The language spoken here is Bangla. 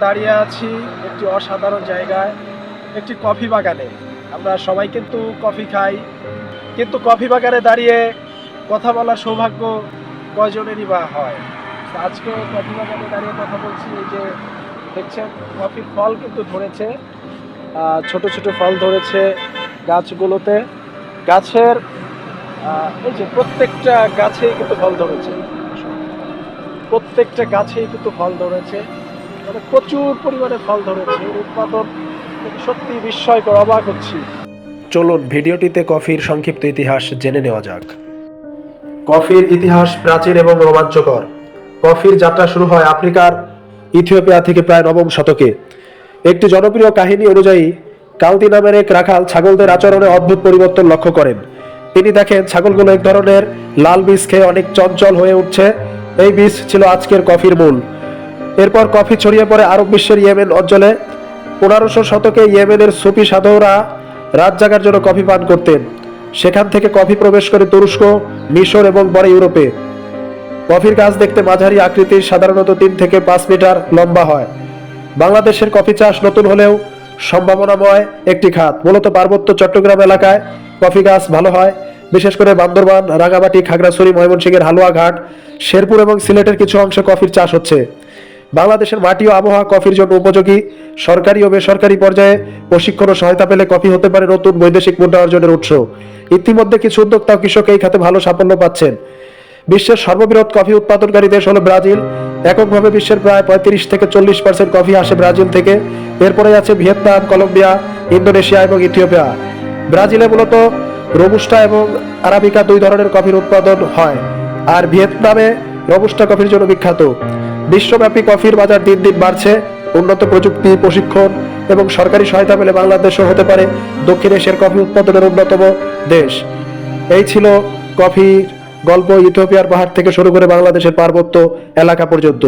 দাঁড়িয়ে আছি একটি অসাধারণ জায়গায়, একটি কফি বাগানে। আমরা সবাই কিন্তু কফি খাই, কিন্তু কফি বাগানে দাঁড়িয়ে কথা বলার সৌভাগ্য কয়জনেরই বা হয়। আজকেও কফি বাগানে দাঁড়িয়ে কথা বলছি। এই যে দেখছেন, কফির ফল কিন্তু ধরেছে, ছোট ছোট ফল ধরেছে গাছগুলোতে। গাছের এই যে প্রত্যেকটা গাছেই কিন্তু ফল ধরেছে, প্রত্যেকটা গাছেই কিন্তু ফল ধরেছে, মানে প্রচুর পরিমাণে ফল ধরেছে। উৎপাদন সত্যি বিস্ময়কর, অবাক হচ্ছি। চলুন ভিডিওটিতে কফির সংক্ষিপ্ত ইতিহাস জেনে নেওয়া যাক। কফির ইতিহাস প্রাচীন এবং রোমাঞ্চকর। কফির যাত্রা শুরু হয় আফ্রিকার ইথিওপিয়া থেকে প্রায় 9ম শতকে। একটি জনপ্রিয় কাহিনী অনুযায়ী কালতি নামের এক রাখাল ছাগলদের আচরণে অদ্ভুত পরিবর্তন লক্ষ্য করেন। তিনি দেখেন ছাগলগুলো এক ধরনের লাল বীজ খেয়ে অনেক চঞ্চল হয়ে উঠছে। এই বীজ ছিল আজকের কফির মূল। এরপর কফি ছড়িয়ে পড়ে আরব বিশ্বের ইয়েমেন অঞ্চলে। 1500 শতকে ইয়েমেনের সুফি সাধুরা রাত জাগার জন্য কফি পান করতেন। সেখান থেকে কফি প্রবেশ করে তুরস্ক, মিশর এবং পরে ইউরোপে। কফির গাছ দেখতে মাঝারি আকৃতির, সাধারণত 3 থেকে 5 মিটার লম্বা হয়। বাংলাদেশের কফি চাষ নতুন হলেও সম্ভাবনাময় একটি খাত। মূলত পার্বত্য চট্টগ্রাম এলাকায় কফি গাছ ভালো হয়, বিশেষ করে বান্দরবান, রাঙামাটি, খাগড়াছড়ি, ময়মনসিংহের হালুয়াঘাট, শেরপুর এবং সিলেটের কিছু অংশে কফির চাষ হচ্ছে। বাংলাদেশের মাটি ও আবহাওয়া কফির জন্য উপযোগী। সরকারি ও বেসরকারি পর্যায়ে প্রশিক্ষণ ও সহায়তা পেলে কফি হতে পারে নতুন বৈদেশিক মুদ্রা অর্জনের উৎস। ইতিমধ্যে কিছু উদ্যোক্তা ও কৃষক এই খাতে ভালো সাফল্য পাচ্ছেন। বিশ্বের সর্ববৃহৎ কফি উৎপাদনকারী দেশ হলো ব্রাজিল। এককভাবে বিশ্বের প্রায় 35 থেকে 40% কফি আসে ব্রাজিল থেকে। এরপরে আছে ভিয়েতনাম, কলম্বিয়া, ইন্দোনেশিয়া এবং ইথিওপিয়া। ব্রাজিলে মূলত রোবুস্টা এবং আরাবিকা 2 ধরনের কফির উৎপাদন হয়, আর ভিয়েতনামে রোবুস্টা কফির জন্য বিখ্যাত। বিশ্বব্যাপী কফির বাজার দিন দিন বাড়ছে। উন্নত প্রযুক্তি, প্রশিক্ষণ এবং সরকারি সহায়তা পেলে বাংলাদেশও হতে পারে দক্ষিণ এশিয়ার কফি উৎপাদনের অন্যতম দেশ। এই ছিল কফির গল্প, ইথিওপিয়ার পাহাড় থেকে শুরু করে বাংলাদেশের পার্বত্য এলাকা পর্যন্ত।